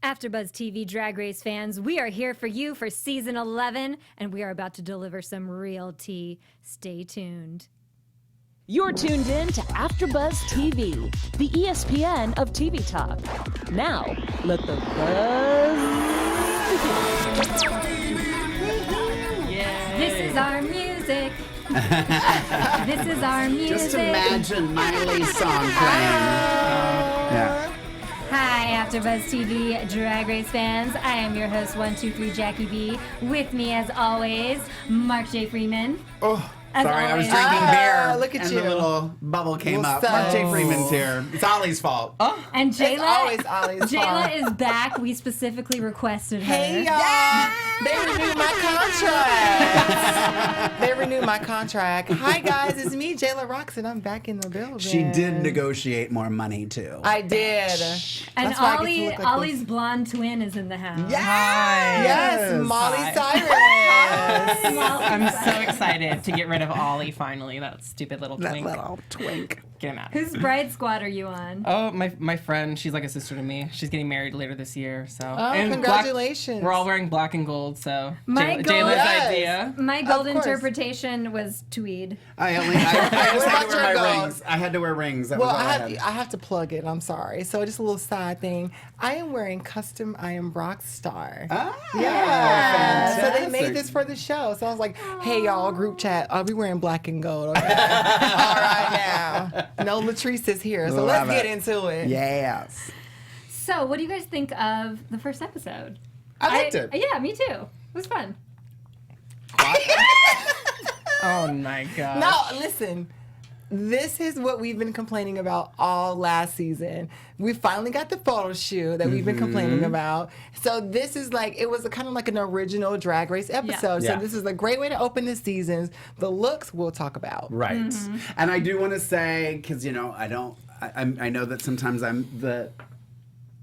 AfterBuzz TV Drag Race fans, we are here for you for season 11, and we are about to deliver some real tea. Stay tuned. You're tuned in to AfterBuzz TV, the ESPN of TV talk. Now, let the buzz begin. This is our music. This is our music. Just imagine Miley's song playing. Yeah. Hi, AfterBuzz TV Drag Race fans. I am your host, 123 Jackie B. With me, as always, Mark J Freeman. Oh. As Sorry, always. I was drinking beer. Look at and you. the little bubble came Well, up. so- Mark J Freeman's here. It's Ollie's fault. And It's Jayla, always Ollie's fault. Jayla is back. We specifically requested her. Hey, y'all. They renewed my contract. They renewed my contract. Hi, guys. It's me, Jayla Roxx, and I'm back in the building. She did negotiate more money, too. I did. And That's why I get to look like Ollie's this. blonde twin is in the house. Yes, Miley Cyrus. I'm so excited to get rid of Ollie finally. That stupid little That twink. little twink. Get him out. Whose bride squad are you on? Oh, my friend. She's like a sister to me. She's getting married later this year. So. Oh, And congratulations. we're all wearing black and gold. So. My gold- Jayla's Yes. idea. My gold Of course. interpretation was tweed. I just had about to wear your my goals? rings. I had to wear rings. That Well, was all I have to plug it. I'm sorry. So just a little side thing. I am wearing custom I Am Rockstar. Yeah. So they made fantastic. this for the show. So I was like, hey, y'all, group chat. I'll be wearing black and gold. Okay? All right now. No Latrice is here. So Love let's get it. into it. Yes. So, what do you guys think of the first episode? I liked it. Yeah, me too. It was fun. Oh my god. No, listen. This is what we've been complaining about all last season. We finally got the photo shoot that we've been complaining about. So this is like, it was kind of like an original Drag Race episode. Yeah. So this is a great way to open the seasons. The looks we'll talk about. Right. And I do want to say, because, you know, I know that sometimes I'm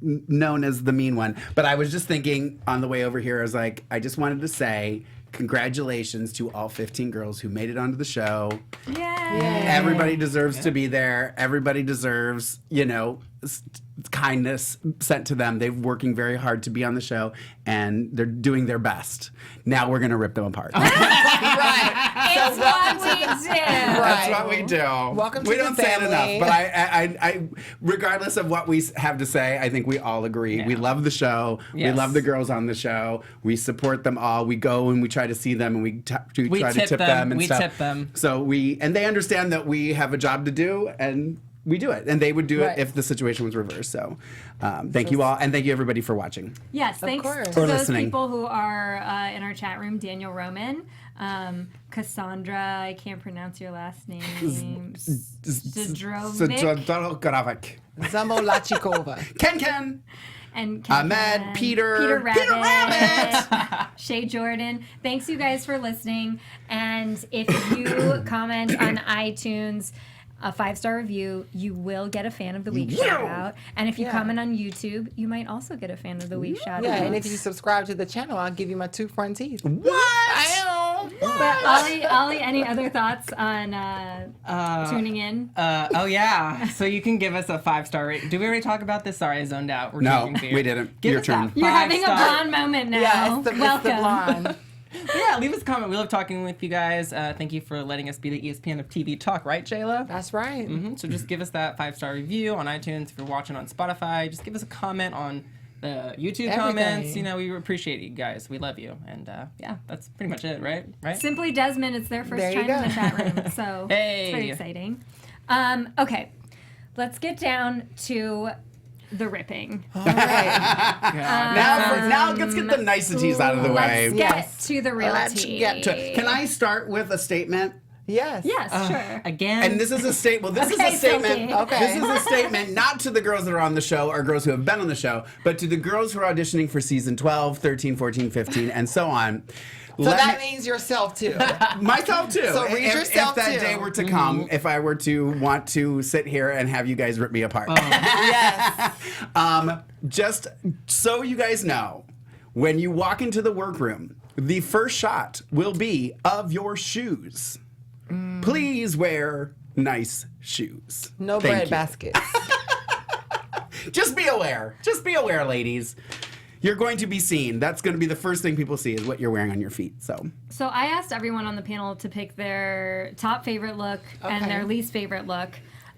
known as the mean one, but I was just thinking on the way over here, I was like, I just wanted to say congratulations to all 15 girls who made it onto the show. Yay! Everybody deserves to be there. Everybody deserves, you know, kindness sent to them. They're working very hard to be on the show, and they're doing their best. Now we're going to rip them apart. It's what we do. That's what we do. Welcome to we the don't say it family. enough, but I, regardless of what we have to say, I think we all agree. Yeah. We love the show. We Yes. love the girls on the show. We support them all. We go and we try to see them, and we try to tip tip them. them and We stuff. tip them. So and they understand that we have a job to do, and we do it. And they would do Right. it if the situation was reversed. So thank you all, and thank you everybody for watching. Yes, thanks course. to Or those listening. people who are in our chat room. Daniel Roman, Cassandra, I can't pronounce your last name. Zdrovic, Zdrovic. Zambo Lachikova. Ken. and Ahmed, Peter Rabbit, Shay Jordan. Thanks, you guys, for listening. And if you comment on iTunes, a 5-star review, you will get a Fan of the Week shout out. And if you Yeah. comment on YouTube, you might also get a Fan of the Week shout Yeah, out. and if you subscribe to the channel, I'll give you my 2 front teeth. But Ollie, any other thoughts on tuning in? Oh yeah. So you can give us a 5-star rate. Did we already talk about this? Sorry, I zoned out. We're No, drinking beer. we didn't. Give Your us turn. that You're having a 5-star. blonde moment now. Yeah, it's the Welcome. blonde. Yeah, leave us a comment. We love talking with you guys. Thank you for letting us be the ESPN of TV talk, right, Jayla? That's right. So just give us that 5-star review on iTunes. If you're watching on Spotify, just give us a comment on the YouTube Everything. comments. You know, we appreciate you guys. We love you. And yeah, that's pretty much it, right? Simply Desmond, it's their first There you time in the go. chat room, so Hey. it's very exciting. Okay, let's get down to the ripping. All right. Now let's get the niceties out of the way. Let's get Yes. to the real Let's tea. get to. Can I start with a statement? Yes. Yes, sure. Again. And this is a statement. Well, this Okay, is a statement. Silky. Okay. This is a statement not to the girls that are on the show or girls who have been on the show, but to the girls who are auditioning for season 12, 13, 14, 15, and so on. So that means yourself, too. myself too. So read if, yourself, if that too. day were to come, if I were to want to sit here and have you guys rip me apart. Yes. Just so you guys know, when you walk into the workroom, the first shot will be of your shoes. Please wear nice shoes. No Thank bread you. baskets. Just be aware. Just be aware, ladies. you're going to be seen. That's going to be the first thing people see is what you're wearing on your feet. So I asked everyone on the panel to pick their top favorite look and their least favorite look.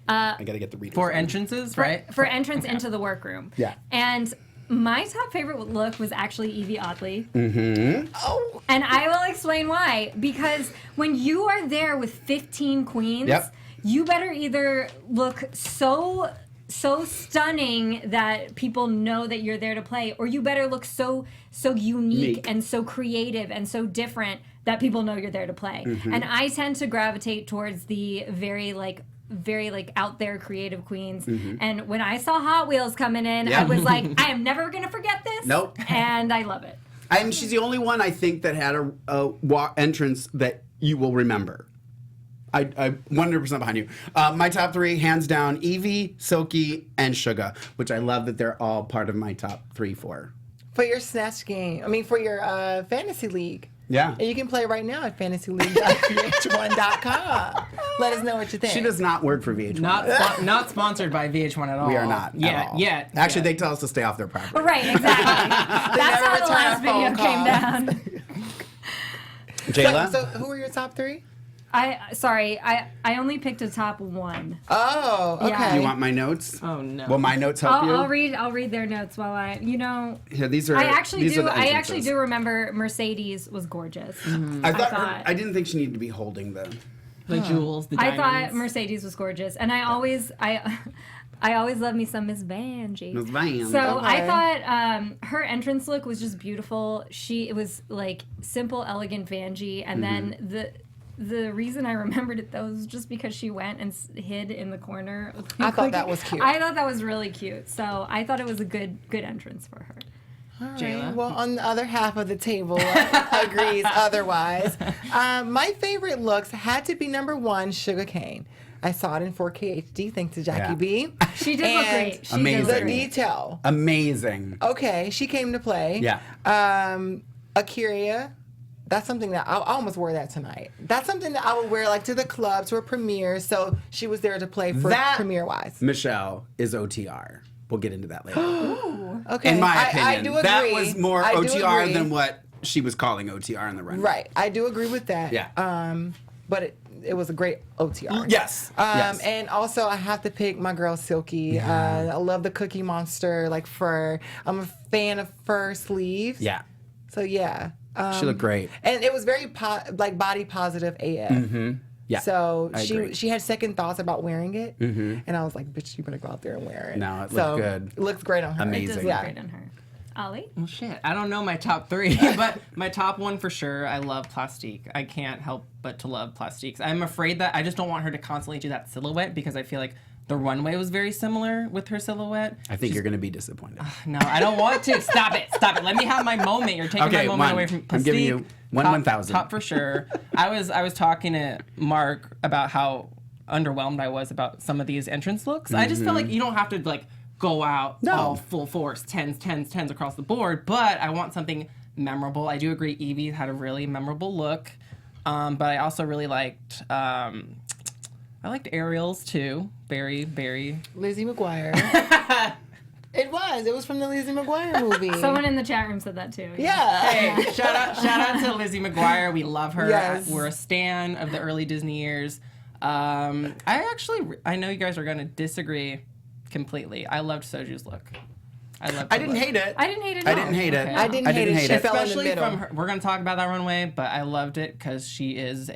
I got to get the readers. For entrances, right? For entrance into the workroom. Yeah. And my top favorite look was actually Evie Oddly. Mm-hmm. Oh. And I will explain why. Because when you are there with 15 queens, you better either look so stunning that people know that you're there to play, or you better look so unique and so creative and so different that people know you're there to play. Mm-hmm. And I tend to gravitate towards the very out there creative queens. Mm-hmm. And when I saw Hot Wheels coming in, I was like, I am never gonna forget this. Nope. And I love it. And she's the only one I think that had a entrance that you will remember. I 100% behind you. My top 3, hands down, Evie, Silky, and Suga, which I love that they're all part of my top 3, 4. For your Snatch game, for your fantasy league. Yeah. And you can play right now at fantasyleague.vh1.com. Let us know what you think. She does not work for VH1. Not sponsored by VH1 at all. We are not. Yet. At all. Yet. Actually, they tell us to stay off their property. Right, exactly. That's never how the last return video phone came down. Jayla? So who are your top 3? I only picked a top 1. Oh, okay. Yeah. You want my notes? Oh no. Will my notes help you? I'll read their notes while Here, these are. I actually these do. are the I actually entrances. do remember Mercedes was gorgeous. I thought. thought- I didn't think she needed to be holding the jewels, the I diamonds. thought Mercedes was gorgeous, and I always love me some Miss Vangie. Miss Van. So Okay. I thought her entrance look was just beautiful. It was like simple, elegant Vangie, and then the reason I remembered it though was just because she went and hid in the corner. I thought that was cute. I thought that was really cute. So I thought it was a good entrance for her. All right. Jayla? Well, on the other half of the table agrees otherwise. My favorite looks had to be number 1, Sugar Cane. I saw it in 4K HD thanks to Jackie Yeah. B. She did look And great. She Amazing. Did The look great. detail. Amazing. Okay, she came to play. Yeah. Akira. That's something that I almost wore that tonight. That's something that I would wear like to the club, to a premiere. So she was there to play for That- premiere wise. Michelle is OTR. We'll get into that later. Okay, In my opinion, I do agree. that was more I do OTR agree. than what she was calling OTR in the runway. Right, I do agree with that. Yeah. But it was a great OTR. Yes. Yes. And also I have to pick my girl Silky. I love the Cookie Monster like fur. I'm a fan of fur sleeves. Yeah. So yeah. She looked great. And it was very body positive AF. Mm-hmm. Yeah. So I agree. she had second thoughts about wearing it, and I was like, "Bitch, you better go out there and wear it." No, it So, looked good. It looks great on her. Amazing. It does Yeah. look great on her. Ollie? Well, shit. I don't know my top 3, but my top 1 for sure. I love Plastique. I can't help but to love Plastiques. I'm afraid that I just don't want her to constantly do that silhouette because I feel like the runway was very similar with her silhouette. I think you're going to be disappointed. No, I don't want to. Stop it. Let me have my moment. You're taking my moment away from Plastique. I'm giving you one top, 1,000. Top for sure. I was talking to Mark about how underwhelmed I was about some of these entrance looks. I just feel like you don't have to like go out all full force, tens across the board, but I want something memorable. I do agree Evie had a really memorable look, but I also really liked I liked Ariel's too. Very, very. Lizzie McGuire. It was from the Lizzie McGuire movie. Someone in the chat room said that too. Yeah. Hey, shout out to Lizzie McGuire. We love her. Yes. We're a stan of the early Disney years. I know you guys are going to disagree completely. I loved Soju's look. I didn't hate it. I didn't hate it. I didn't hate it. Okay. I didn't hate it. She fell in the Especially middle. from her. We're going to talk about that runway, but I loved it because she is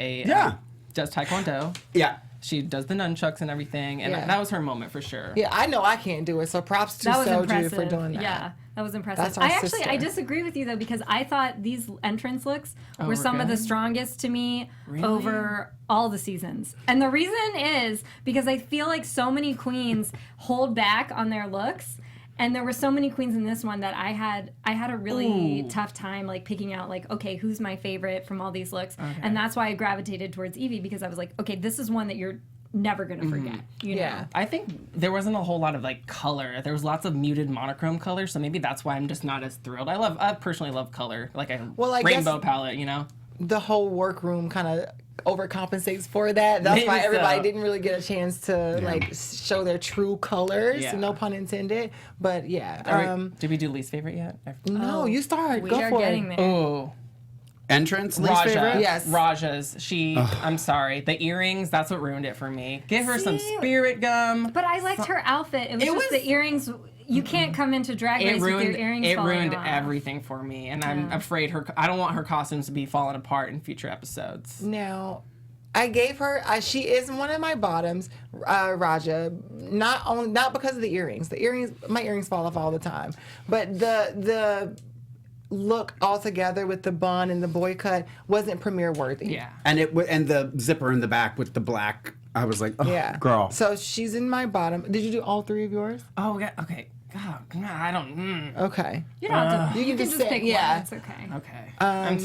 does Taekwondo. Yeah. She does the nunchucks and everything, and Yeah. that was her moment for sure. Yeah, I know I can't do it, so props to That was Soju impressive. for doing that. Yeah, that was impressive. That's our I sister. disagree with you though because I thought these entrance looks were were some of the good? strongest to me Really? over all the seasons. And the reason is because I feel like so many queens hold back on their looks. And there were so many queens in this one that I had a really tough time like picking out like, okay, who's my favorite from all these looks. And that's why I gravitated towards Evie because I was like, okay, this is one that you're never gonna forget. You know? Yeah. I think there wasn't a whole lot of like color. There was lots of muted monochrome color, so maybe that's why I'm just not as thrilled. I personally love color, like a Well, I rainbow guess- palette, you know. The whole workroom kind of overcompensates for that. That's Maybe why everybody so. didn't really get a chance to like show their true colors. Yeah. No pun intended. But yeah. Did we do least favorite yet? No, you start. We Go are for getting it. there. Oh, Entrance, least Raja. favorite? Yes. Raja's. I'm sorry. The earrings, that's what ruined it for me. Give her some See? spirit gum. But I liked her outfit. It was just the earrings. You can't come into Drag Race with your earrings it falling ruined off. everything for me, and I'm afraid I don't want her costumes to be falling apart in future episodes. Now, I gave her. She is one of my bottoms, Raja. Not because of the earrings. My earrings fall off all the time. But the look altogether with the bun and the boy cut wasn't premiere worthy. Yeah. And and the zipper in the back with the black. I was like, oh, Yeah. girl. So she's in my bottom. Did you do all three of yours? Oh, yeah. Okay. God, I don't. Okay. You don't have to. You can just just say- pick yeah. one. It's okay. Okay. I'm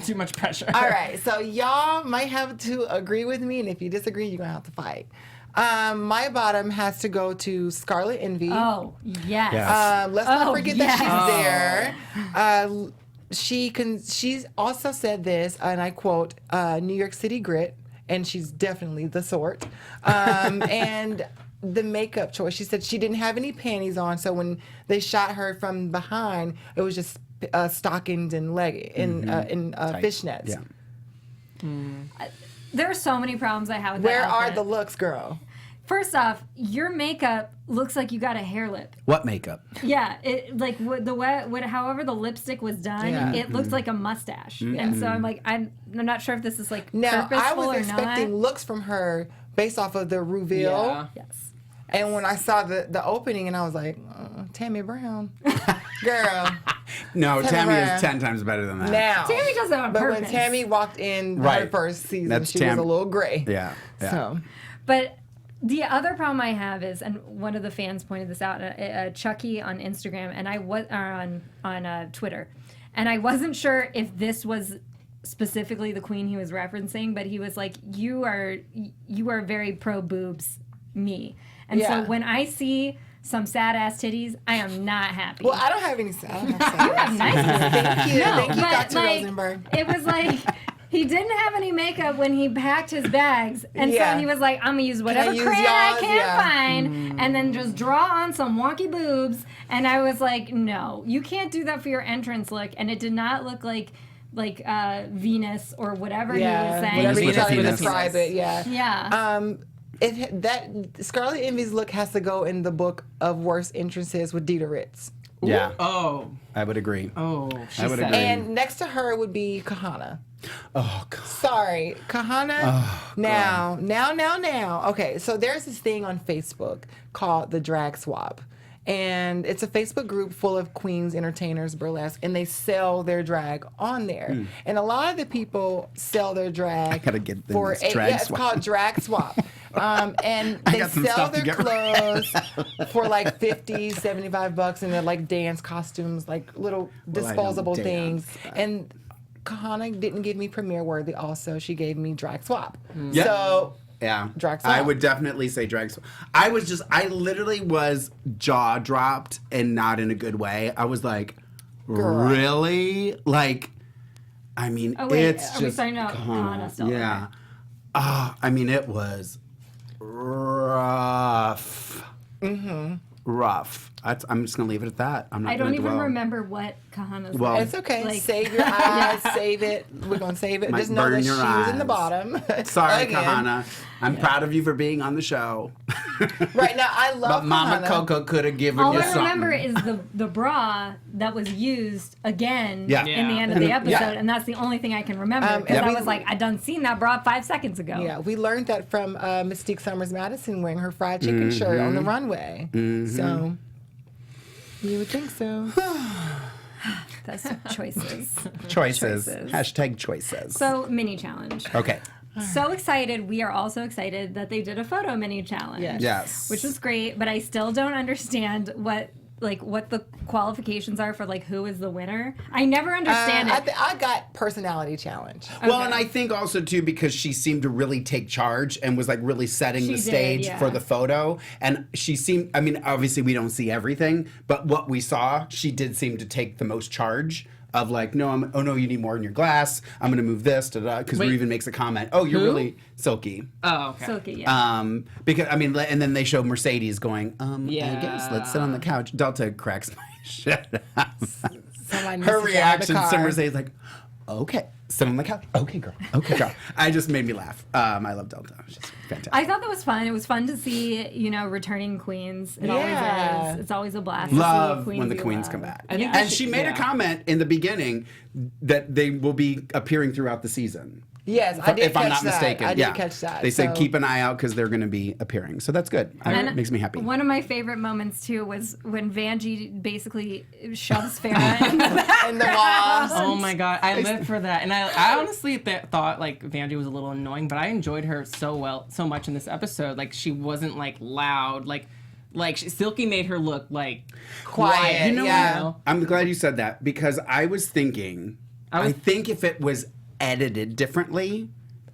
too much pressure. All right. So y'all might have to agree with me, and if you disagree, you're gonna have to fight. My bottom has to go to Scarlet Envy. Oh yes. Yeah. Let's not forget that she's there. She's also said this, and I quote, New York City grit, and she's definitely the sort. And the makeup choice, she said she didn't have any panties on, so when they shot her from behind, it was just stockings and fishnets. Yeah. There are so many problems I have with Where that are outfit. the looks, girl? First off, your makeup looks like you got a hair lip. What makeup? Yeah, it like however the lipstick was done, Yeah. it looks like a mustache. And so I'm like, I'm not sure if this is like Now, purposeful I was or expecting not. looks from her based off of the reveal. Yeah. Yes. And when I saw the opening, and I was like, Tammy Brown. Girl. No, Tammy Brown. is 10 times better than that. Now. Tammy does it on But purpose. when Tammy walked in her Right. first season, That's she was Tam- a little gray. Yeah. So, But the other problem I have is, and one of the fans pointed this out, Chucky on Instagram, and I was on Twitter, and I wasn't sure if this was specifically the queen he was referencing, but he was like, "You are very pro boobs, me," and Yeah. so when I see some sad ass titties, I am not happy. well, I don't have any. I don't have you have nice titties. Thank you. Thank you, but Dr. like, Rosenberg. it was like he didn't have any makeup when he packed his bags, and Yeah. so he was like, "I'm gonna use whatever use crayon I yours? can Yeah. find, and then just draw on some wonky boobs." And I was like, "No, you can't do that for your entrance look." And it did not look like Venus or whatever he was saying. whatever you Venus try to with a describe penis. it. Yeah. Yeah. That Scarlet Envy's look has to go in the book of worst entrances with Dida Ritz. Yeah. Oh. I would agree. Oh. She I would said agree. it. And next to her would be Kahana. Oh, God. Sorry, Kahana. Oh, Now. Okay, so there's this thing on Facebook called the Drag Swap. And it's a Facebook group full of queens, entertainers, burlesque, and they sell their drag on there. And a lot of the people sell their drag I gotta get in for this drag it's swap. called Drag Swap. And I they got some sell stuff to their get rid clothes for like $50, $75, and they're like dance costumes, like little Well, I don't disposable dance, things. but- And Kahana didn't give me premiere worthy. Also, she gave me Drag Swap. Yeah. So Yeah. Drag swap. I would definitely say drag swap. I literally was jaw dropped and not in a good way. I was like, Girl. really? Like, I mean, Oh, wait, it's are we just. starting out Kahana still? Yeah. I mean, it was rough. Rough. I'm just going to leave it at that. I'm not I don't gonna even dwell. remember what Kahana's Well, like. it's okay. Like- Save your eyes. Save it. We're gonna save it. Might Just know burn that she your was in the eyes. bottom. Sorry, Again. Kahana. I'm proud of you for being on the show. Right now, I love But Mama Kahana. Coco could have given All you I something. remember is the bra that was used again Yeah. in the Yeah. end of the Yeah. episode, and that's the only thing I can remember because and I we- was like, I done seen that bra 5 seconds ago. Yeah, we learned that from Mystique Summers Madison wearing her fried chicken shirt on the runway. So you would think so. That's choices. Choices. Choices. Hashtag choices. So mini challenge. Okay. So excited. We are also excited that they did a photo mini challenge. Yes. Yes. Which was great, but I still don't understand what the qualifications are for who is the winner. I never understand it. I got personality challenge. Well, and I think also too because she seemed to really take charge and was really setting She the did, stage yeah. for the photo. And she seemed, I mean, obviously we don't see everything, but what we saw, she did seem to take the most charge of like, no, oh no, you need more in your glass. I'm gonna move this, because Ru even makes a comment. Oh, you're really Silky. Oh, okay. Silky, yeah. Because I mean, and then they show Mercedes going, I Yeah. guess let's sit on the couch. Delta cracks my shit up. Somebody needs Her to drive the reaction to car. Mercedes like, okay, sit on the couch. Okay, girl. Okay, girl. I just made me laugh. I love Delta. She's fantastic. I thought that was fun. It was fun to see, returning queens. It Yeah. always is. It's always a blast. to see Love queens when the you queens love. come back. I think And she made a comment in the beginning that they will be appearing throughout the season. Yes, I did If catch I'm not that. mistaken. I did yeah. catch that. They said so- keep an eye out because they're going to be appearing. So that's good. It makes me happy. One of my favorite moments too was when Vangie basically shoves Farrah in the back. in the walls. Oh my god, I lived for that, and I honestly thought like Vangie was a little annoying, but I enjoyed her so much in this episode. Like she wasn't like loud, like Silky made her look like Quiet, You know yeah. what? I'm glad you said that because I was thinking, I think if it was edited differently,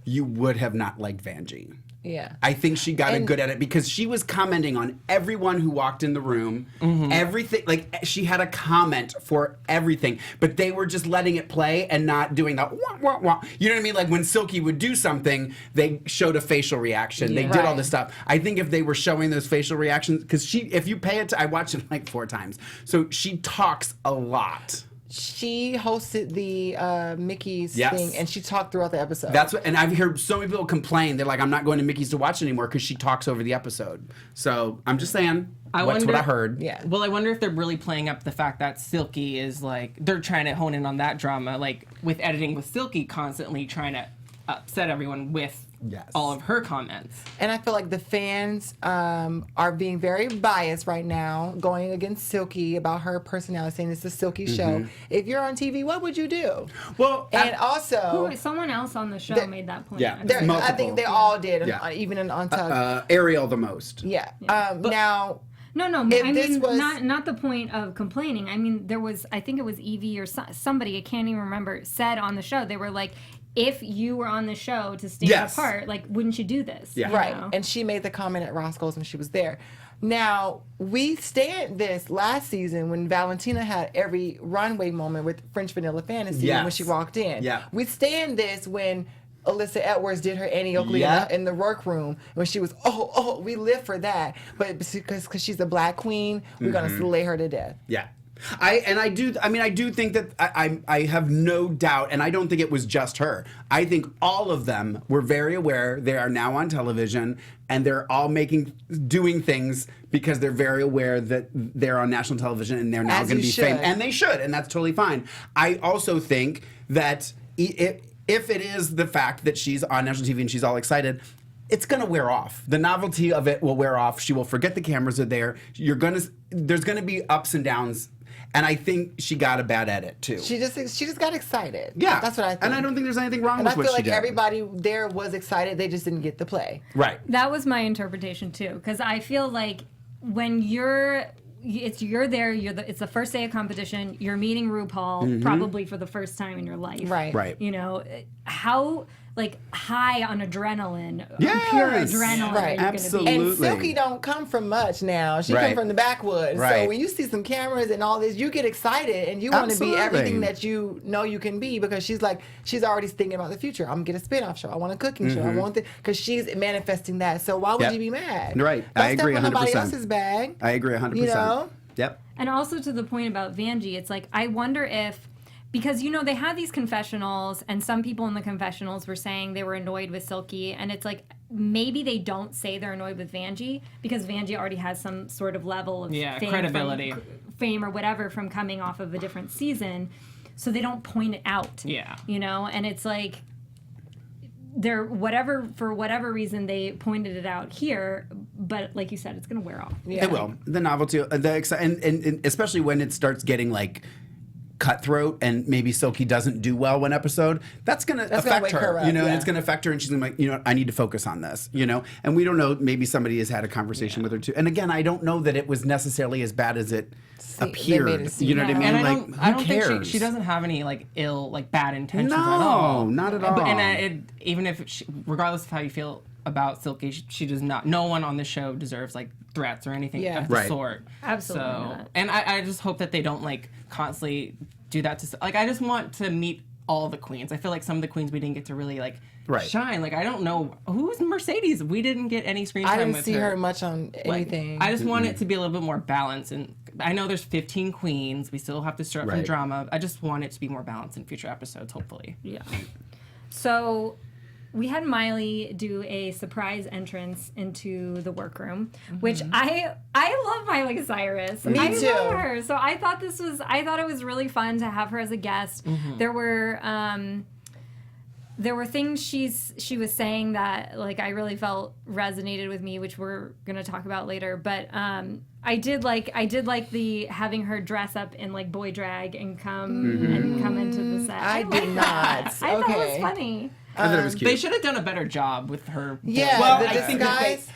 you would have not liked Vangie. Yeah. I think she got it good at it because she was commenting on everyone who walked in the room, everything. Like she had a comment for everything, but they were just letting it play and not doing that. Wah, wah, wah. You know what I mean? Like when Silky would do something, they showed a facial reaction. They did all Right. this stuff. I think if they were showing those facial reactions, because if you pay it, I watched it like 4 times. So she talks a lot. She hosted the Mickey's Yes. thing, and she talked throughout the episode. That's what, and I've heard so many people complain. They're like, I'm not going to Mickey's to watch anymore because she talks over the episode. So I'm just saying, that's what I heard. Yeah. Well, I wonder if they're really playing up the fact that Silky is like they're trying to hone in on that drama, like with editing with Silky constantly trying to upset everyone with all of her comments. And I feel like the fans are being very biased right now, going against Silky about her personality, saying it's a Silky show. If you're on TV, what would you do? Well, And also, Someone else on the show made that point. Yeah. actually. I multiple. think they all did, Yeah. even in Untucked. Ariel the most. Yeah. Now, No, If I this mean, was- not the point of complaining. I mean, there was, I think it was Evie or somebody, I can't even remember, said on the show, they were like, if you were on the show to stand Yes. apart, like, wouldn't you do this? Yeah. You right. know? And she made the comment at Roscoe's when she was there. Now, we stand this last season when Valentina had every runway moment with French Vanilla Fantasy Yes. when she walked in. Yeah. We stand this when Alyssa Edwards did her Annie Oakley Yeah. in the workroom when she was, we live for that. But because she's a black queen, we're going to slay her to death. Yeah. I do think that I have no doubt, and I don't think it was just her. I think all of them were very aware they are now on television, and they're all doing things because they're very aware that they're on national television and they're now As going to you be should. famous, and they should, and that's totally fine. I also think that if it is the fact that she's on national TV and she's all excited, it's going to wear off. The novelty of it will wear off. She will forget the cameras are there. There's going to be ups and downs. And I think she got a bad edit too. She just got excited. Yeah. That's what I think. And I don't think there's anything wrong And with I what feel she like did. everybody there was excited. They just didn't get to play. Right. That was my interpretation too, because I feel like when you're there, it's the first day of competition, you're meeting RuPaul probably for the first time in your life. Right. Right. You know, how high on adrenaline, Yes. pure adrenaline Right. are you gonna be? Absolutely. And Silky don't come from much now. She Right. come from the backwoods. Right. So when you see some cameras and all this, you get excited and you want to be Absolutely. everything that you know you can be because she's already thinking about the future. I'm gonna get a spin-off show. I want a cooking show. I want because she's manifesting that. So why would Yep. you be mad? Right. Don't I agree step on nobody 100%. else's bag. I agree 100%. You know? Yep. And also to the point about Vangie, it's like, I wonder if, because, they had these confessionals, and some people in the confessionals were saying they were annoyed with Silky, and it's like, maybe they don't say they're annoyed with Vangie, because Vangie already has some sort of level of credibility. fame or whatever from coming off of a different season, so they don't point it out. Yeah. And it's like, for whatever reason they pointed it out here, but like you said, it's going to wear off. Yeah. It will. The novelty, and especially when it starts getting cutthroat and maybe Silky doesn't do well one episode, that's going to affect wake her, her up, and yeah. it's going to affect her, and she's going to I need to focus on this, and we don't know, maybe somebody has had a conversation with her too. And again, I don't know that it was necessarily as bad as it they appeared. made it seem You know what I bad. mean? And I don't who think cares? she doesn't have any bad intentions No, at all. not at all. But, even if regardless of how you feel about Silky. She does not. No one on the show deserves like threats or anything of the Right. sort. Absolutely So, not. and I just hope that they don't like constantly do that to. Like, I just want to meet all the queens. I feel like some of the queens we didn't get to really like Right. shine. Like, I don't know who's Mercedes. We didn't get any screen time I didn't with see her much on Like, anything. I just want it to be a little bit more balanced. And I know there's 15 queens. We still have to stir up some Right. drama. I just want it to be more balanced in future episodes, hopefully. Yeah. So we had Miley do a surprise entrance into the workroom, which I love Miley Cyrus. Me I too. love her. So I thought it was really fun to have her as a guest. There were things she was saying that like I really felt resonated with me, which we're gonna talk about later. But I did like the having her dress up in like boy drag and come into the set. I liked did that. not. I thought it was Okay. funny. I thought it was cute. They should have done a better job with her. Yeah. Well, the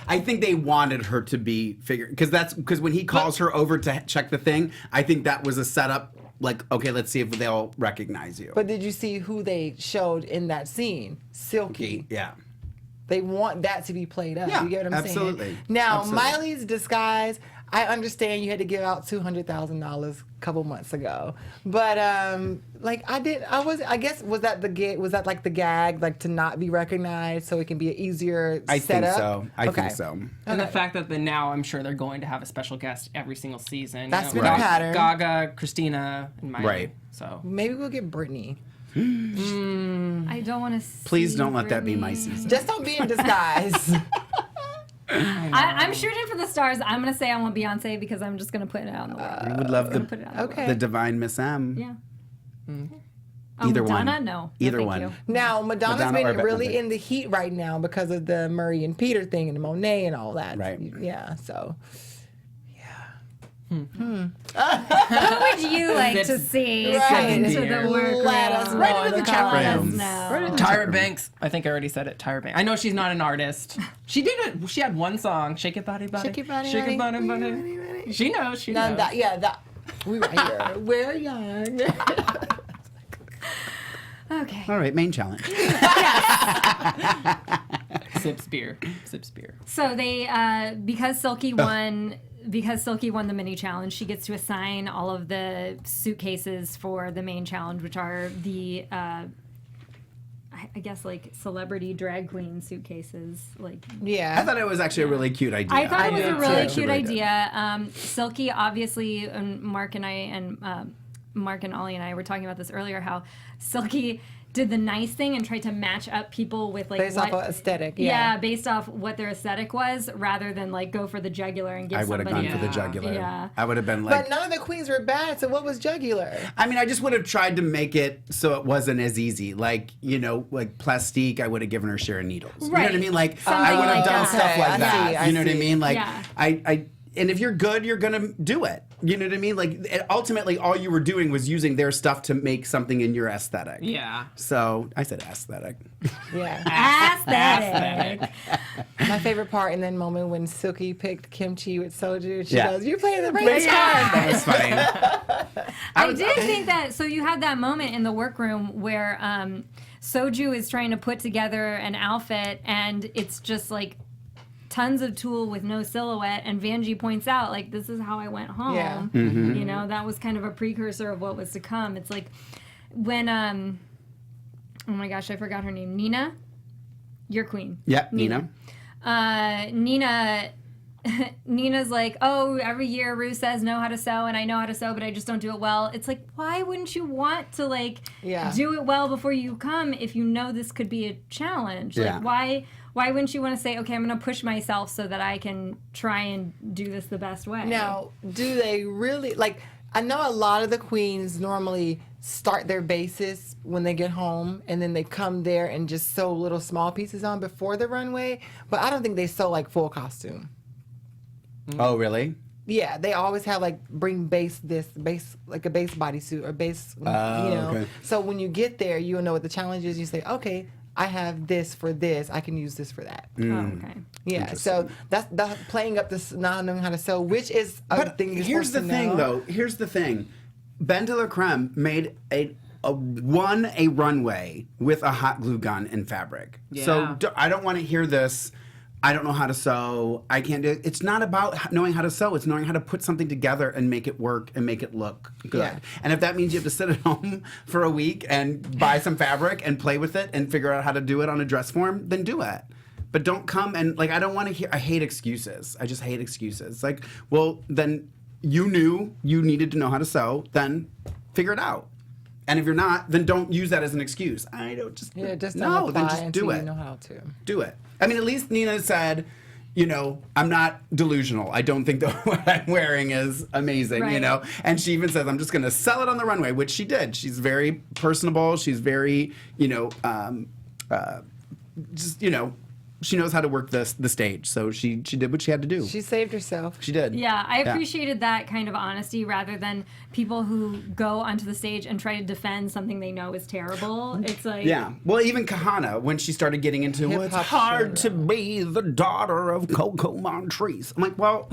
I think they wanted her to be figured because when he calls her over to check the thing, I think that was a setup. Like, okay, let's see if they'll recognize you. But did you see who they showed in that scene? Silky. Yeah. They want that to be played up. Yeah, You get what I'm absolutely. saying? Now, Absolutely. Miley's disguise, I understand you had to give out $200,000 a couple months ago. But I guess was that the gag, was that like the gag, like to not be recognized so it can be an easier I think setup? so. I Okay. think so. And the fact that now I'm sure they're going to have a special guest every single season. That's You been know, a pattern. Gaga, Christina, and Miley. Right. So Maybe we'll get Britney. I don't want to. Please don't let that be my season. Just don't be in disguise. I'm shooting for the stars. I'm gonna say I want Beyonce because I'm just gonna put it out in the world. We would love Put it out in the world. okay. the divine Miss M. Yeah. Either Madonna? one. No. Either thank one. you. Now, Madonna's Madonna or been really Bette. in the heat right now because of the Murray and Peter thing and the Monet and all that. Right. Yeah, so. Who would you like to see Right. come into Here. the workroom? Let us know Right in into the the chat comments. room. No. Tyra Banks. I think I already said it. Tyra Banks. I know she's not an artist. She did it. She had one song. Shake it, body, body. Shake it, body, Shake it, body. body, body. She knows. She Now knows. we right here. We're young. Okay. All right, main challenge. Sips beer. Sips beer. So they, because Silky won the mini challenge, she gets to assign all of the suitcases for the main challenge, which are the, I guess like celebrity drag queen suitcases. Like, I Yeah. thought it was actually a really cute idea. I thought it was did a too. really Actually cute really good. idea. Silky, obviously, and Mark and Ollie and I were talking about this earlier. How Silky did the nice thing and tried to match up people with like Based what, off of aesthetic. yeah, based off what their aesthetic was, rather than like go for the jugular and give I would have somebody. gone for the Yeah. jugular. Yeah. I would have been like, But none of the queens were bad, so what was jugular? I mean, I just would have tried to make it so it wasn't as easy. Like, like plastique, I would have given her share of needles. You know what I Right. mean? Like, Something I would have like done that. stuff Okay, like I that. see, I You know what I see. mean? Like, Yeah. and if you're good, you're gonna do it. You know what I mean? Like, ultimately, all you were doing was using their stuff to make something in your aesthetic. Yeah. So I said aesthetic. Yeah. Aesthetic. My favorite part in that moment when Silky picked kimchi with soju, she Yeah. goes, "You playing the Race race car. card." That was funny. I did think that. So you had that moment in the workroom where Soju is trying to put together an outfit, and it's just like tons of tulle with no silhouette. And Vangie points out, like, this is how I went home. Yeah. Mm-hmm. You know, that was kind of a precursor of what was to come. It's like when oh my gosh, I forgot her name. Nina, your queen. Yep, Nina. Nina's like, oh, every year Rue says know how to sew, and I know how to sew, but I just don't do it well. It's like, why wouldn't you want to like Yeah. do it well before you come if you know this could be a challenge? Yeah. Like, why wouldn't you want to say, okay, I'm going to push myself so that I can try and do this the best way? Now, do they really like? I know a lot of the queens normally start their bases when they get home, and then they come there and just sew little small pieces on before the runway. But I don't think they sew like full costume. Oh, really? Yeah, they always have like bring base like a base bodysuit or base, you know. okay. So when you get there, you'll know what the challenge is. You say, okay, I have this for this. I can use this for that. Oh, okay. Yeah, so that's playing up this not knowing how to sew, which is a But thing you're here's the supposed to thing, know. though. Here's the thing. Ben de la Creme made a won a runway with a hot glue gun and fabric. Yeah. So I don't want to hear this. I don't know how to sew. I can't do it. It's not about knowing how to sew. It's knowing how to put something together and make it work and make it look good. Yeah. And if that means you have to sit at home for a week and buy some fabric and play with it and figure out how to do it on a dress form, then do it. But don't come and, like, I don't want to hear, I hate excuses. I just hate excuses. Like, well, then you knew you needed to know how to sew, then figure it out. And if you're not, then don't use that as an excuse. I don't just, just no, don't apply then just until do you it. know how to. Do it. I mean, at least Nina said, you know, I'm not delusional. I don't think that what I'm wearing is amazing, you Right. know? And she even says, I'm just going to sell it on the runway, which she did. She's very personable. She's very, you know, just, you know, she knows how to work the stage. So she did what she had to do. She saved herself. She did. Yeah, I appreciated that kind of honesty rather than people who go onto the stage and try to defend something they know is terrible. It's like, Yeah. Well, even Kahana, when she started getting into Hip-hop it's hard show. to be the daughter of Coco Montrese. I'm like, well,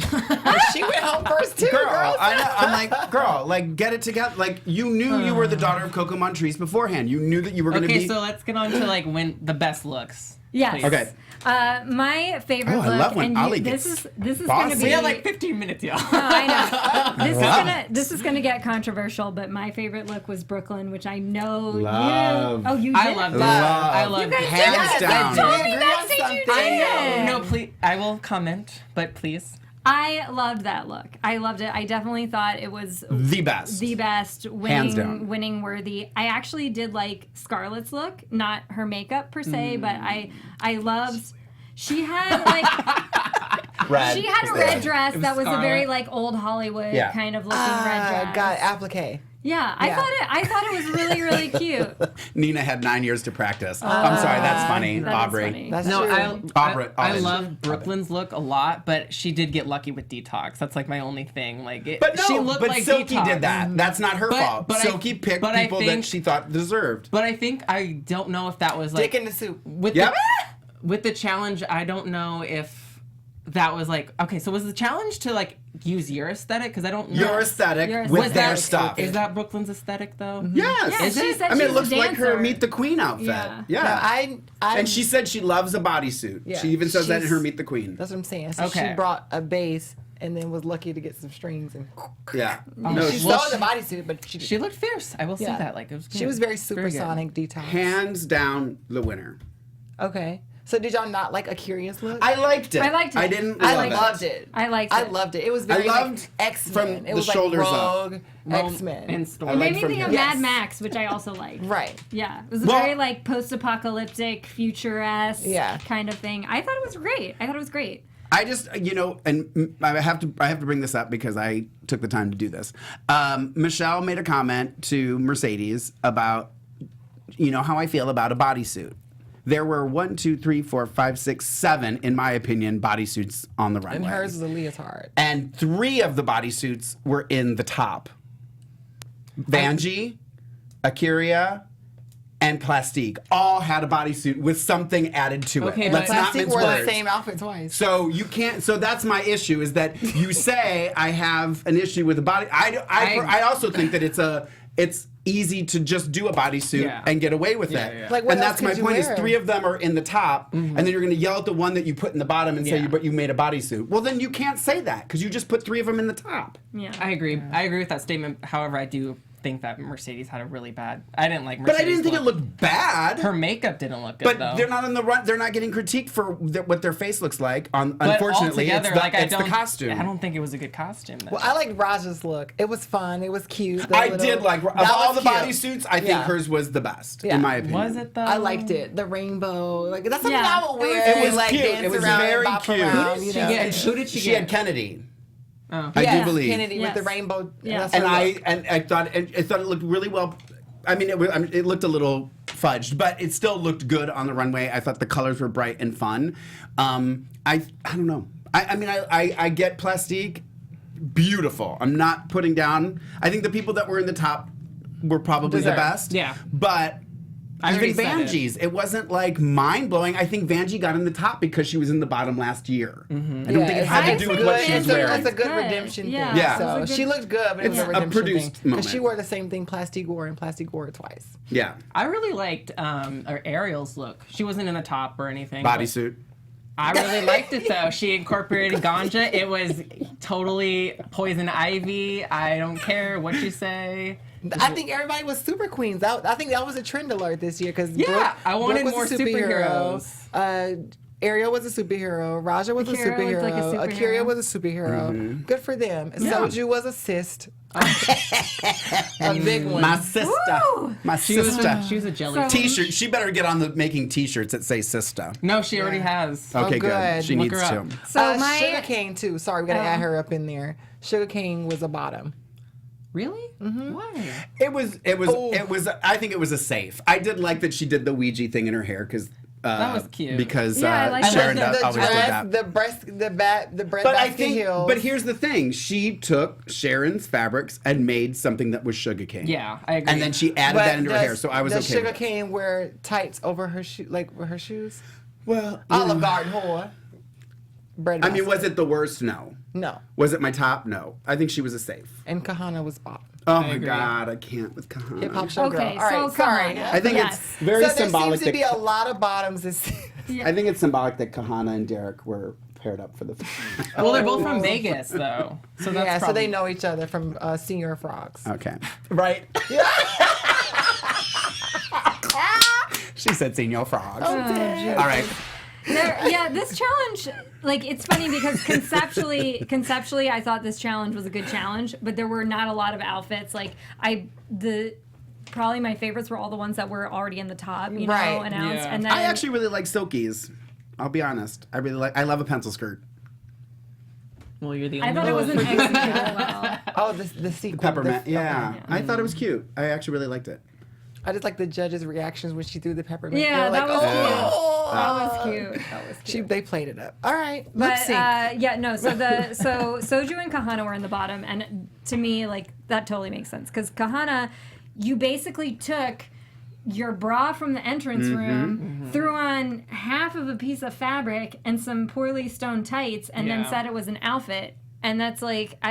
She went home first too, girl, girl. I know. I'm like, girl, like, get it together. Like, you knew you were the daughter of Coco Montrese beforehand. You knew that you were going to Okay, be. so let's get on to like when the best looks. yes. please. Okay. My favorite Oh, look, I love when and Ali this gets is bossy. gonna be. We have like 15 minutes, y'all. No, I know. Love This is gonna get controversial, but my favorite look was Brooklyn, which I know Love. you. Oh, you I did? love Love. that. I love You guys Hands did. down. You told me We agree on backstage you something. did. I know. No, please. I will comment, but please. I loved that look. I loved it. I definitely thought it was the best. the best, Hands down. winning worthy. I actually did like Scarlett's look, not her makeup per se, but I loved. She had like Red. she had a red dress that was a very Scarlet. like old Hollywood Yeah. kind of looking red dress. Got applique. Yeah, Yeah. I thought it was really really cute. Nina had 9 years to practice. I'm sorry, that's funny, That is Aubrey. funny. That's No, true. Aubrey. I love Brooklyn's look a lot, but she did get lucky with Detox. That's like my only thing. Like, But no, she looked but like Silky Detox. did that. That's not her But- fault. but I- Silky picked but I people that think- she thought deserved. But I think I don't know if that was like Dick in the soup. with Yep. with the challenge. I don't know if that was like okay. So was the challenge to like use your aesthetic? Because I don't know. Your aesthetic Your with aesthetic. their Was stuff. Is that Brooklyn's aesthetic though? Yes. Yeah, Is she it? said I mean, she it was looks a like her dancer. Meet the Queen outfit. Yeah. Yeah. No, I And she said she loves a bodysuit. Yeah. She even says that in She's- her Meet the Queen. That's what I'm saying. So Okay. she brought a base and then was lucky to get some strings and Yeah. she well, sewed the bodysuit, but She looked fierce. I will say Yeah. that. Like it was. she good. was very good. supersonic detox. hands down the winner. Okay. So did y'all not like a curious look? I liked it. I liked it. I didn't I love loved it. I liked I it. loved it. It was very loved like X-Men. from It the was like shoulders up. Rogue, Rome X-Men. and Storm. I It like made me from think here. of Yes. Mad Max, which I also liked. Right. Yeah, it was Well- very like post-apocalyptic, futuresque Yeah. kind of thing. I thought it was great. I just, you know, and I have to bring this up because I took the time to do this. Michelle made a comment to Mercedes about, you know, how I feel about a bodysuit. There were 1, 2, 3, 4, 5, 6, 7, in my opinion, bodysuits on the runway. And hers was a leotard. And 3 of the bodysuits were in the top. Vangie, Akiria, and Plastique all had a bodysuit with something added to Okay, it. but Let's not Plastic mince wore the words. same outfit twice. So you can't. So that's my issue. Is that you say I have an issue with the body. I also think that it's easy to just do a bodysuit Yeah. and get away with Yeah, it. yeah. Like, what and else that's my could you point. wear? Is 3 of them are in the top, and then you're going to yell at the one that you put in the bottom and say, Yeah. "But you made a bodysuit." Well, then you can't say that because you just put 3 of them in the top. Yeah. I agree. I agree with that statement. However, I do think that Mercedes had a really bad. I didn't like But Mercedes. I didn't think it looked bad. Her makeup didn't look good But though. they're not in the run. They're not getting critiqued for what their face looks like. But Unfortunately, it's altogether, the, like, it's the costume. I don't think it was a good costume. Then. Well, I liked Raja's look. It was fun. It was cute. The I little- did like of That all the was cute. bodysuits. I think Yeah. hers was the best, Yeah. in my opinion. was it though? I liked it. The rainbow. Like that's something Yeah. I would wear. It was and, like, cute. Dance It was around very and bop cute. around, Who did you she know. get? And Who did she she get? had Kennedy. Oh. I Yes, do believe. Kennedy with the Yes. rainbow. Yes. That's her look. I thought it looked really well. I mean, it looked a little fudged, but it still looked good on the runway. I thought the colors were bright and fun. I don't know. I mean, I get Plastique. Beautiful. I'm not putting down. I think the people that were in the top were probably Deserved. the best. Yeah. But already Even said it. Vangie's. It wasn't like mind blowing. I think Vangie got in the top because she was in the bottom last year. I don't think it had to do with what she was wearing. It's a good Good. redemption Yeah. thing. Yeah. So It was a she good- looked good, but it was It's a a redemption produced thing. moment. She wore the same thing Plastique wore, and Plastique wore it twice. Yeah. I really liked Ariel's look. She wasn't in the top or anything. but Bodysuit. I really liked it though. She incorporated ganja. It was totally poison ivy. I don't care what you say. I think everybody was super queens. I think that was a trend alert this year because Yeah, I wanted more superheroes. Ariel was a superhero. Raja was a Akira superhero. looked like a superhero. Akira was a superhero. Good for them. Soju was a cyst. A big one. My sister. Woo! My She was sister. a jelly. So- T-shirt. She better get on the making T-shirts that say sister. No, she already has. Okay, good. good. She Look needs her to. up. So Sugar Cane too. Sorry, we gotta add her up in there. Sugar Cane was a bottom. Really? Why? It was. I think it was a safe. I did like that she did the Ouija thing in her hair because. That was cute. Because Yeah, I like Sharon that. always did that. The bread But I basket think, heels. but here's the thing: she took Sharon's fabrics and made something that was sugarcane. Yeah, I agree. And then she added that into her hair, so I was does okay. Sugar with it. Cane wear tights over her her shoes? Well, Olive Garden whore. Bread I mean, basket. was it the worst? No. No. Was it my top? No. I think she was a safe. And Kahana was bottom. Oh my agree. God, I can't with Kahana. Hip hop show Okay, girl. All right, so sorry. Kahana. I think Yes. it's very So there symbolic. seems to be that, a lot of bottoms this I think it's symbolic that Kahana and Derek were paired up for the. Well, they're both from Vegas though, so that's yeah, so probably... they know each other from Senior Frogs. Okay. Right. She said Senor Frogs. Oh, All right. Yeah, this challenge, like, it's funny because conceptually, I thought this challenge was a good challenge, but there were not a lot of outfits. Like, probably my favorites were all the ones that were already in the top, you know, Right. announced. Yeah. And then I actually really like Silky's. I'll be honest. I love a pencil skirt. Well, you're the I only thought it was one. an executed well. Oh, the sequel. Peppermint. the- Yeah. I thought it was cute. I actually really liked it. I just like the judges' reactions when she threw the peppermint. Yeah, They were that was "Oh." That was cute. That was cute. They played it up. All right, lip But sync. yeah, no. So Soju and Kahana were in the bottom, and to me, like, that totally makes sense because Kahana, you basically took your bra from the entrance room, threw on half of a piece of fabric and some poorly stoned tights, and then Yeah. said it was an outfit, and that's like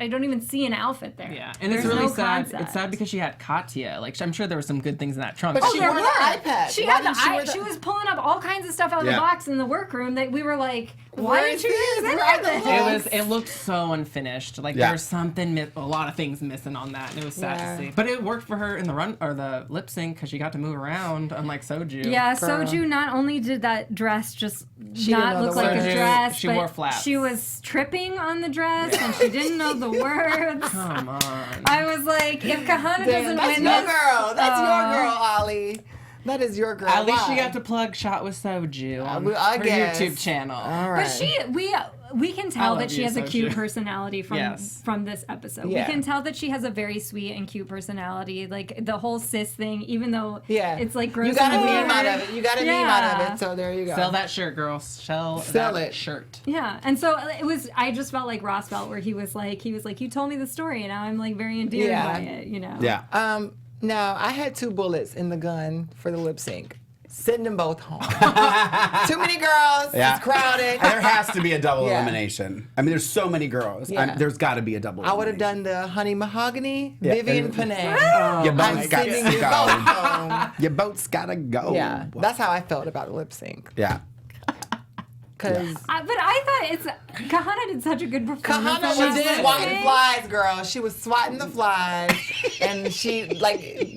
I don't even see an outfit there. Yeah, and it's There's really no sad. concept. It's sad because she had Katya. Like, I'm sure there were some good things in that trunk. But Oh, she there wore were. the iPad. She Why had the didn't she wear the- she was pulling up all kinds of stuff out of Yeah. the box in the workroom that we were like, why Where didn't is you this? use any Where are of the this? hooks? It looked so unfinished. Like Yeah. there was something, a lot of things missing on that, and it was sad Yeah. to see. But it worked for her in the run or the lip sync because she got to move around, unlike Soju. Yeah, Girl. Soju not only did that dress just She not didn't know look the like words. a dress, She but wore flats. she was tripping on the dress and she didn't know the words. Come on. I was like, if Kahana doesn't That's win your this, girl. That's your girl, Ollie. That is your girl. At least Why? she got to plug Shot with Soju on I her guess. YouTube channel. All right. but we can I tell love that she you, has a Soju. cute personality from Yes. from this episode. Yeah. We can tell that she has a very sweet and cute personality. Like the whole sis thing, even though Yeah. it's like gross. You got a and meme out weird. of it. You got a meme out of Yeah. it. So there you go. Sell that shirt, girl. Sell Sell that it. shirt. Yeah, and so it was. I just felt like Ross felt, where he was like, you told me the story, and now I'm like very endeared Yeah. by it. You know. Yeah. Now I had 2 bullets in the gun for the lip sync. Send them both home. Too many girls. Yeah. It's crowded. There has to be a double Yeah. elimination. I mean, there's so many girls. Yeah. There's got to be a double I would have elimination. done the Honey Mahogany, Yeah. Vivian Panay. Your I'm boat's got sending to you both go. home. Your boat's got to go. Yeah, that's how I felt about the lip sync. Yeah. Because But I thought Kahana did such a good performance. Kahana on was that swatting thing. flies, girl. She was swatting the flies, and she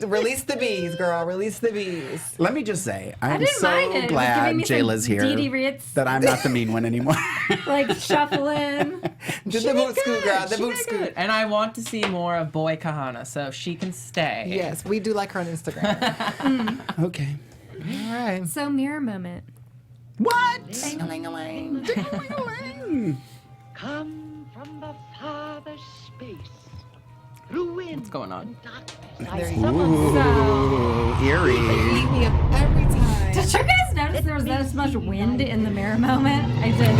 release the bees, girl. Release the bees. Let me just say, I'm didn't mind it. so It was glad giving me some Jayla's here. Dida Ritz. That I'm not the mean one anymore. Like shuffling. Did the boot scoot, girl. The She boot did scoot. good. And I want to see more of boy Kahana, so she can stay. Yes, we do like her on Instagram. Okay. All right. So mirror moment. What? Ding-a-ling-a-ling. Come from the farthest space, through wind What's going on? darkness. There I you go. summon So, Ooh, eerie. Beat me up every time. did you guys notice there was this much wind in the mirror moment? I did.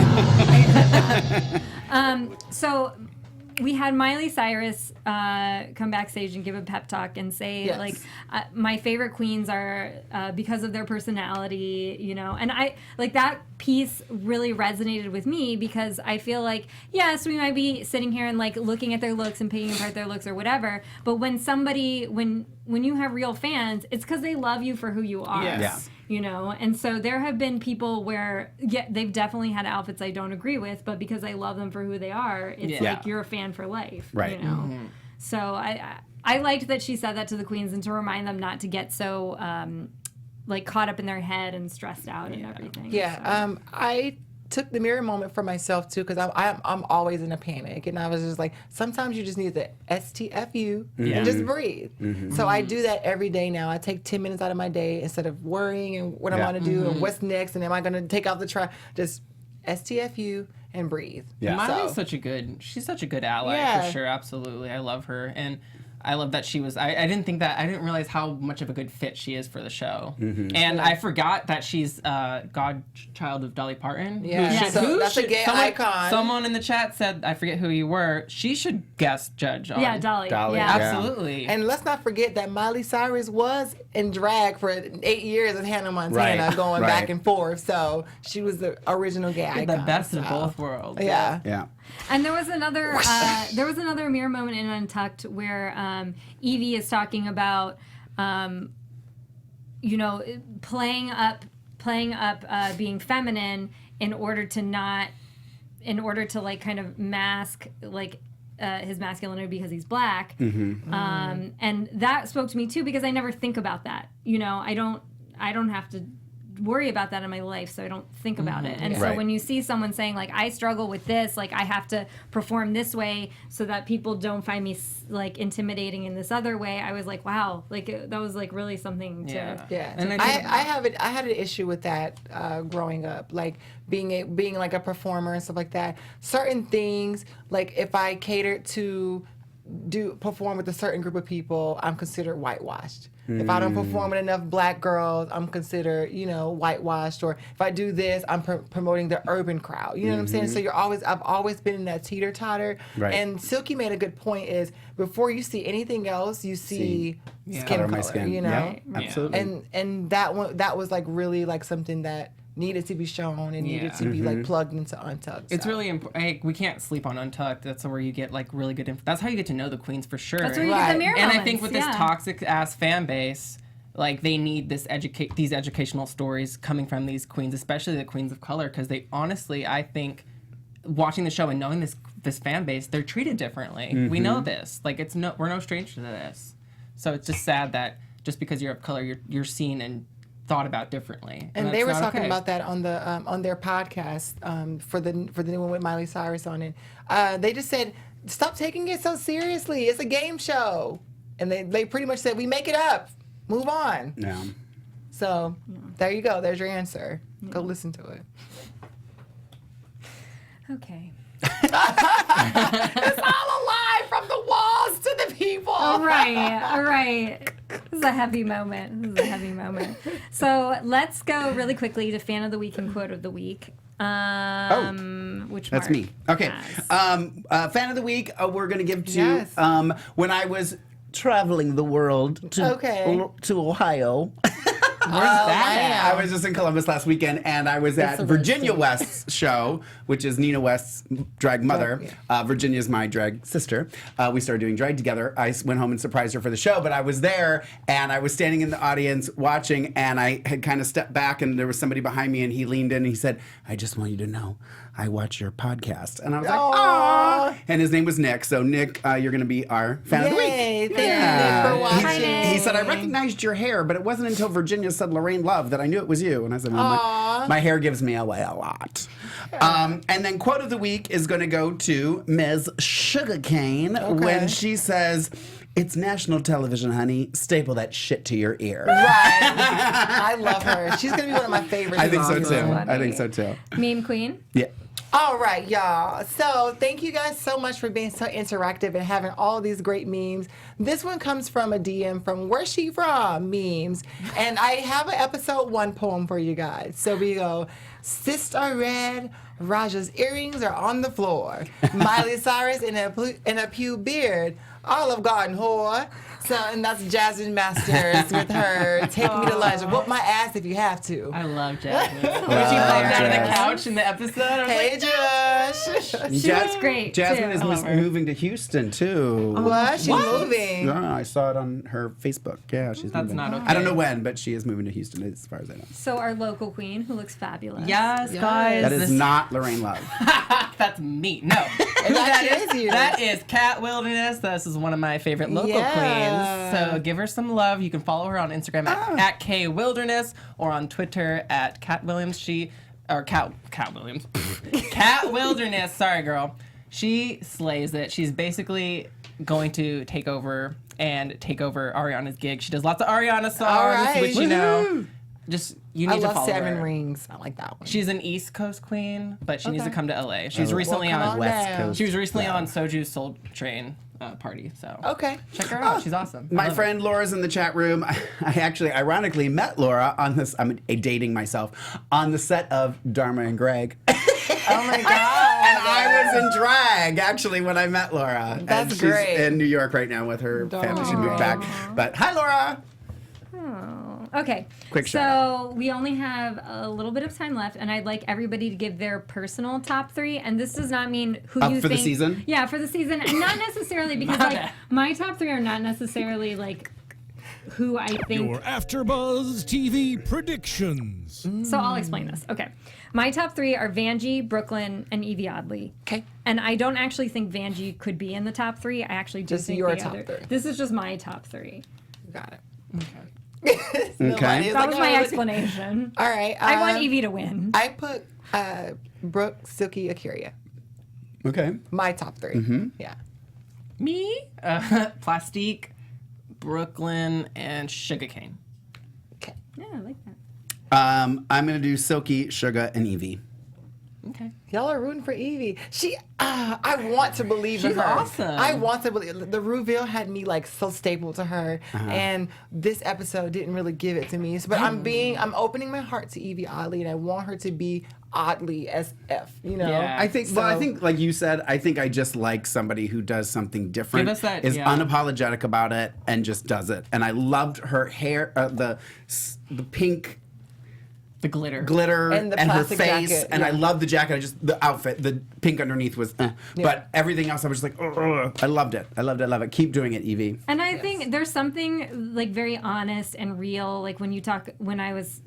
So we had Miley Cyrus come backstage and give a pep talk and say, Yes. like, my favorite queens are because of their personality, you know. And I like that piece really resonated with me because I feel like, yes, we might be sitting here and like looking at their looks and picking apart their looks or whatever, but when you have real fans, it's because they love you for who you are. Yes. Yeah. You know, and so there have been people where, yeah, they've definitely had outfits I don't agree with, but because I love them for who they are, it's Yeah. like you're a fan for life. Right. You know? So I liked that she said that to the queens and to remind them not to get so like caught up in their head and stressed out and everything. Yeah, So. I took the mirror moment for myself too because I'm always in a panic, and I was just like, sometimes you just need to STFU and just breathe. So I do that every day now. I take 10 minutes out of my day instead of worrying and what I want to do and what's next and am I going to take out the trash. Just STFU and breathe. Yeah. Miley's she's such a good ally Yeah. for sure. Absolutely. I love her. And I love that she was, I didn't realize how much of a good fit she is for the show. And I forgot that she's godchild of Dolly Parton. Yeah. So that's a gay icon. Someone in the chat said, I forget who you were, she should guest judge on. Yeah, Dolly. Dolly, Yeah. yeah. Absolutely. And let's not forget that Miley Cyrus was in drag for 8 years with Hannah Montana, Right, going right. back and forth. So she was the original gay icon. the best of so. both worlds. Yeah. Yeah. And there was another mirror moment in Untucked where Evie is talking about, you know, playing up being feminine in order to like kind of mask like his masculinity because he's black. And that spoke to me too because I never think about that. You know, I don't have to worry about that in my life, so I don't think about it. And so Right. when you see someone saying like, I struggle with this, like I have to perform this way so that people don't find me like intimidating in this other way, I was like, wow, like that was like really something to Yeah, And I had an issue with that growing up, like being like a performer and stuff like that. Certain things, like if I catered to perform with a certain group of people, I'm considered whitewashed. If I don't perform with enough black girls, I'm considered, you know, whitewashed. Or if I do this, I'm promoting the urban crowd. You know what I'm saying? So I've always been in that teeter-totter. Right. And Silky made a good point is before you see anything else, you see skin Color color, of my skin. you know? Yeah, absolutely. And that was like really like something that needed to be shown and needed to be like plugged into Untucked. It's so. really important. We can't sleep on Untucked. That's where you get like really good info. That's how you get to know the queens for sure. That's where you get the mirror And I moments, think with this yeah. toxic ass fan base, like they need these educational stories coming from these queens, especially the queens of color, because they honestly, I think, watching the show and knowing this fan base, they're treated differently. We know this. Like we're no stranger to this. So it's just sad that just because you're of color, you're seen and thought about differently. And that's they were not talking okay. about that on the on their podcast for the new one with Miley Cyrus on it. They just said, stop taking it so seriously. It's a game show, and they pretty much said, we make it up, move on. Yeah. So there you go. There's your answer. Go listen to it. Okay. It's all a lie from the walls to the people. All right. This is a heavy moment. So let's go really quickly to fan of the week and quote of the week. Which That's Mark me. Okay. has. Fan of the week, we're going to give to Yes. when I was traveling the world to Ohio. Where's that at? I was just in Columbus last weekend, and I was at Virginia West's show, which is Nina West's drag mother. Virginia's my drag sister. We started doing drag together. I went home and surprised her for the show, but I was there, and I was standing in the audience watching, and I had kind of stepped back, and there was somebody behind me, and he leaned in, and he said, I just want you to know, I watch your podcast. And I was like, aww. And his name was Nick. So, Nick, you're going to be our fan of the week. Yay, thank you, Nick, for watching. He said, I recognized your hair, but it wasn't until Virginia said Lorraine Love that I knew it was you. And I said, well, my hair gives me away a lot. And then quote of the week is going to go to Ms. Sugarcane when she says, It's national television, honey. Staple that shit to your ear. Right. I love her. She's going to be one of my favorites. I think so too. funny. I think so too. Meme queen. Yeah. All right, y'all. So thank you guys so much for being so interactive and having all these great memes. This one comes from a DM from Where's She From? Memes. And I have an episode 1 poem for you guys. So we go, Cysts are red, Raja's earrings are on the floor. Miley Cyrus in a pew beard, Olive Garden whore. So, and that's Jasmine Masters with her Take Me to Lunch. Whoop my ass if you have to. I love Jasmine. When she popped out of the couch in the episode, I was Hey, like, Josh. She looks great. Jasmine too. is moving to Houston too. What? She's moving. Yeah, I saw it on her Facebook. Yeah, she's That's moving. not okay. I don't know when, but she is moving to Houston as far as I know. So our local queen, who looks fabulous. yes, guys. That is this- not Lorraine Love. That's me. No. Who That that is is? you. That is Cat Wilderness. This is one of my favorite local Yeah. queens. So give her some love. You can follow her on Instagram at K Wilderness or on Twitter at Cat Williams. Cat Williams. Cat Wilderness. Sorry, girl. She slays it. She's basically going to take over Ariana's gig. She does lots of Ariana songs, All right. which you know. Just you need I to love follow Seven her. Rings. I like that one. She's an East Coast queen, but she needs to Okay. come to LA. She's Oh. recently Well, come on on West down. Coast. She was recently on Soju's Soul Train party, so Okay. check her out. She's awesome. I My love friend Laura's in the chat room. I actually, ironically, met Laura on this. I'm dating myself on the set of Dharma and Greg. Oh my God. And I was in drag actually when I met Laura. That's and she's great. in New York right now with her family. She moved back. But hi, Laura. Okay. Quick so shout we only have a little bit of time left, and I'd like everybody to give their personal top 3. And this does not mean who you For the think. season? Yeah, for the season, and not necessarily because like my top 3 are not necessarily like who I think. Your AfterBuzz TV predictions. So I'll explain this. Okay. My top 3 are Vangie, Brooklyn, and Evie Oddly. Okay. And I don't actually think Vangie could be in the top 3. I actually do Just think your the top other. 3. This is just my top 3. Got it. Okay. That was my explanation. All right. I want Evie to win. I put Brooke, Silky, Akira. Okay. My top 3. Yeah. Me, Plastique, Brooklyn, and Sugarcane. Okay. Yeah, I like that. I'm gonna do Silky, Sugar, and Evie. Okay. Y'all are rooting for Evie. I want to believe in She's her. awesome. I want to believe. The reveal had me like so stapled to her, and this episode didn't really give it to me. So, but I'm opening my heart to Evie Oddly, and I want her to be oddly SF. You know. Yeah. I think. Well, I think, like you said, I think I just like somebody who does something different. Give us that- is yeah. unapologetic about it and just does it. And I loved her hair, the pink The glitter. glitter And the her plastic face, jacket, and yeah. I loved the jacket. The outfit, the pink underneath was, but everything else I was just like, ugh. I loved it. I love it. Keep doing it, Evie. And I think there's something like very honest and real. Like when I was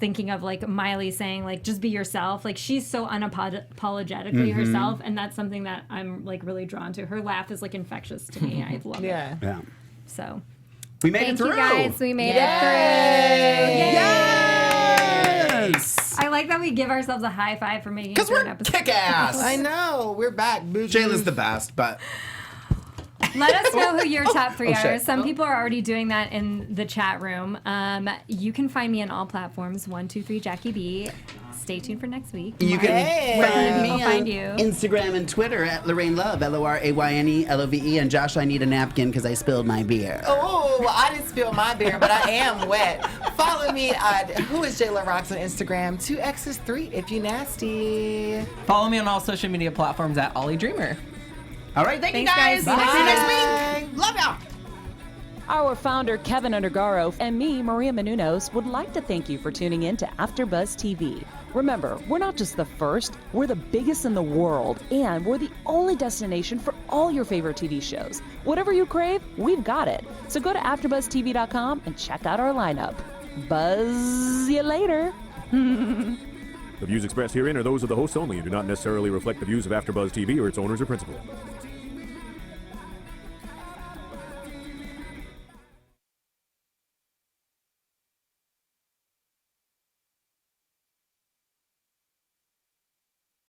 thinking of like Miley saying like just be yourself. Like she's so unapologetically herself, and that's something that I'm like really drawn to. Her laugh is like infectious to me. I love it. Yeah. Yeah, So we made thank it through. you guys. We made Yay! it through. Yay! Yes, I like that we give ourselves a high five for making it because through an we're episode. kick ass. I know. We're back. Jayla's the best, but Let us know who your top 3 Oh, are. shit. Some people are already doing that in the chat room. You can find me on all platforms. 123 Jackie B. Stay tuned for next week. you can Hey. Where can find people me find on you? Instagram and Twitter at Lorraine Love, LORAYNE LOVE, and Josh, I need a napkin because I spilled my beer. Oh, well, I didn't spill my beer, but I am wet. Follow me at who is Jayla Roxx on Instagram. 2X's3 if you nasty. Follow me on all social media platforms at Ollie Dreamer. All right, thank Thanks, you guys. guys. See you Bye. week. Love y'all. Our founder, Kevin Undergaro, and me, Maria Menounos, would like to thank you for tuning in to AfterBuzz TV. Remember, we're not just the first, we're the biggest in the world, and we're the only destination for all your favorite TV shows. Whatever you crave, we've got it. So go to AfterBuzzTV.com and check out our lineup. Buzz you later. The views expressed herein are those of the hosts only and do not necessarily reflect the views of AfterBuzz TV or its owners or principals.